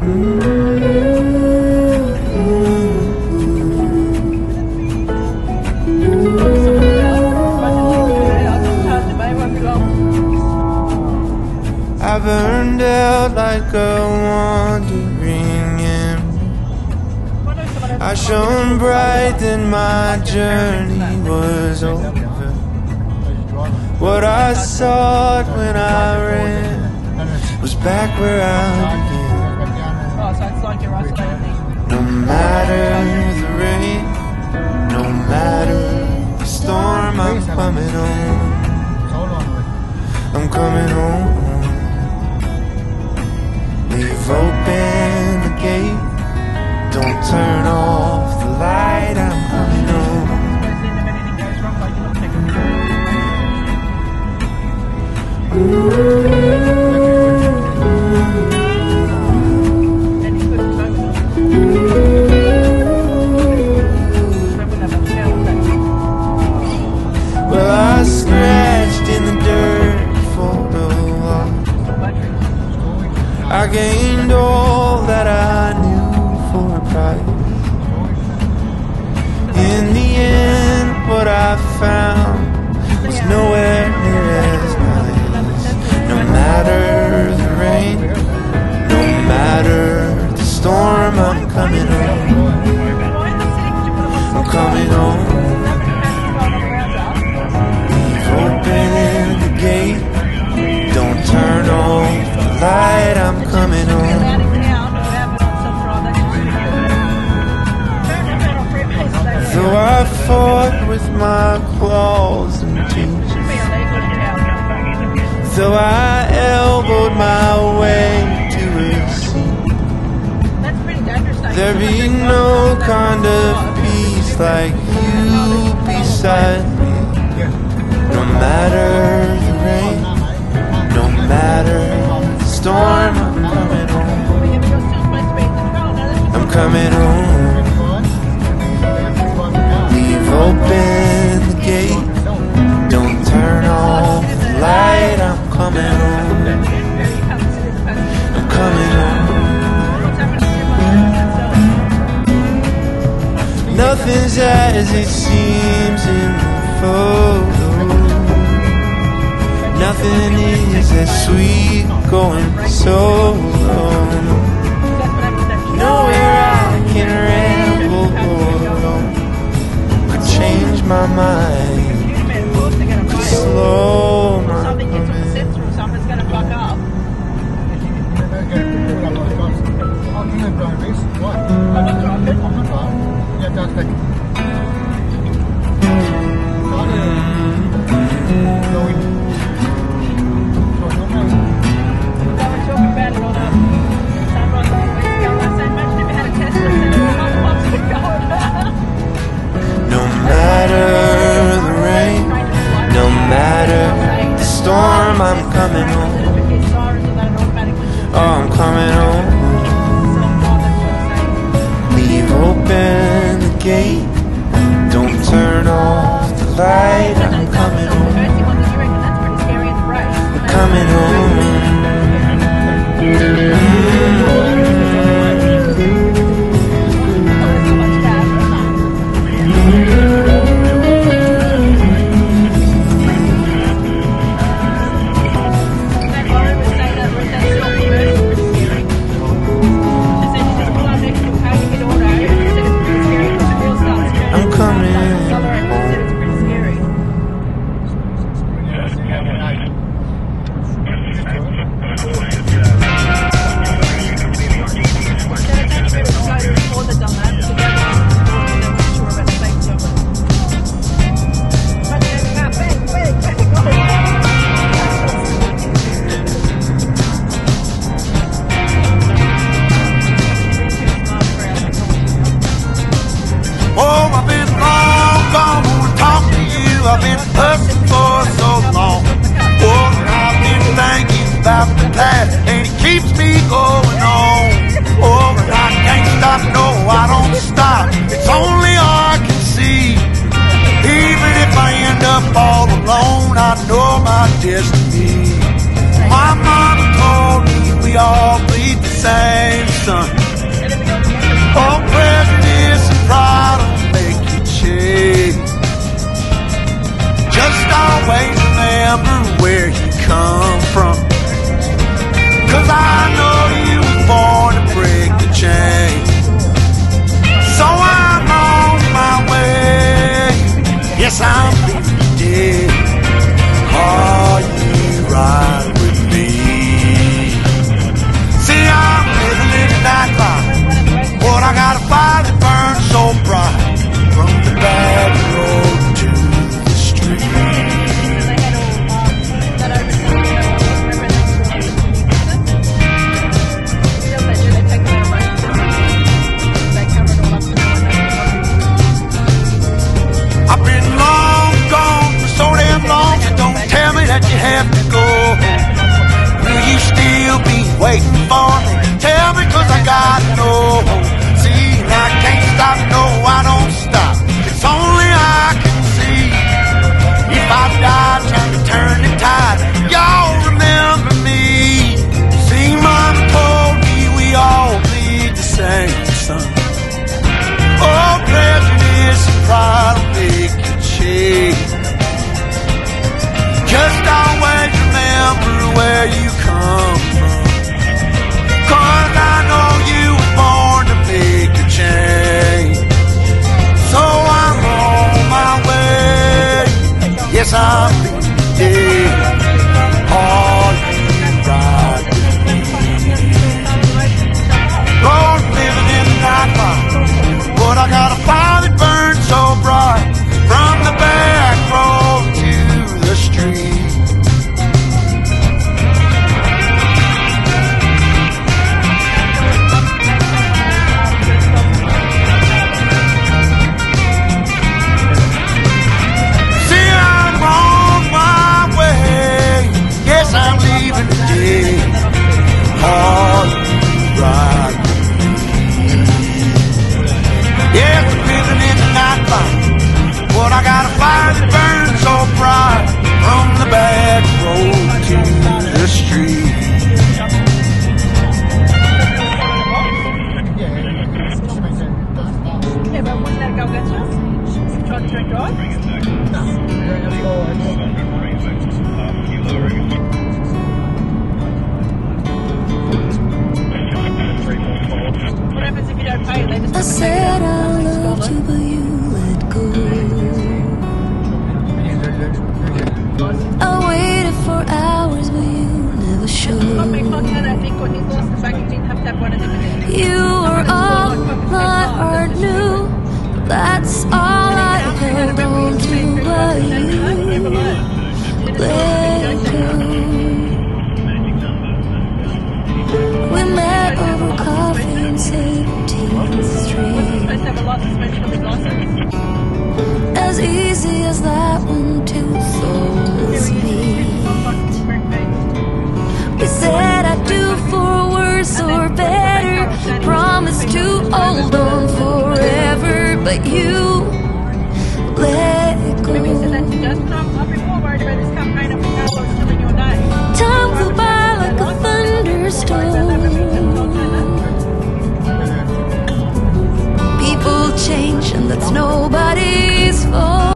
I burned out like a wandering ember. I shone bright, then my journey was over. What I sought when I ran was back where I began. No matter the rain, no matter the storm, I'm coming home. I'm coming home. Leave open the gate, don't turn off the light, I'm coming home. Well, I scratched in the dirt for a while. I gained all that I knew for a price. In the end, what I found was nowhere near as nice. No matter the rain, no matter the storm, I'm coming home. I'm coming home. Leave open the gate, don't turn off the light, I'm coming home. Though I fought with my claws and teeth, though I elbowed my way to a seat, there be no kind of peace like you beside me. No matter the rain, no matter the storm, I'm coming home. I'm coming home. Leave open the gate, don't turn off the light, I'm coming home. I'm coming home. Nothing's as it seems in the photo. Nothing is as sweet going solo. Nowhere I can ramble alone. Could change my mind, could slow my coming. No matter the rain, no matter the storm, I'm coming home. Oh, I'm coming home. Leave open the gate, don't turn off the light, I'm coming home. I'm coming home. I've been hurting for so long. Oh, I've been thinking about the past, and it keeps me going on. Oh, but I can't stop, no, I don't stop. It's only I can see. Even if I end up all alone, I know my destiny. My mama told me we all bleed the same sun. waiting for me. Tell me 'cause I gotta know. See, I can't stop, no, I don't stop. It's only I can see. If I die trying to turn the tide, y'all remember me. See, Mom told me we all bleed the same sun. Oh, prejudice and pride will make you change. Just always remember where you come from, 'cause I know you were born to make a change. So I'm on my way. Yes, I'm dead. All you ride with me. Lord, living in the nightlife, but I got a fire that burns so bright. From the back road to the street. But I got a fire that burns so bright. From the back road to the street. Yeah, but wouldn't that go better? Try to drink drive? No. What happens if you don't pay? They just I said I loved you, but you let go. I waited for hours, but you never showed. I think when he lost the back, he didn't have to have one of them in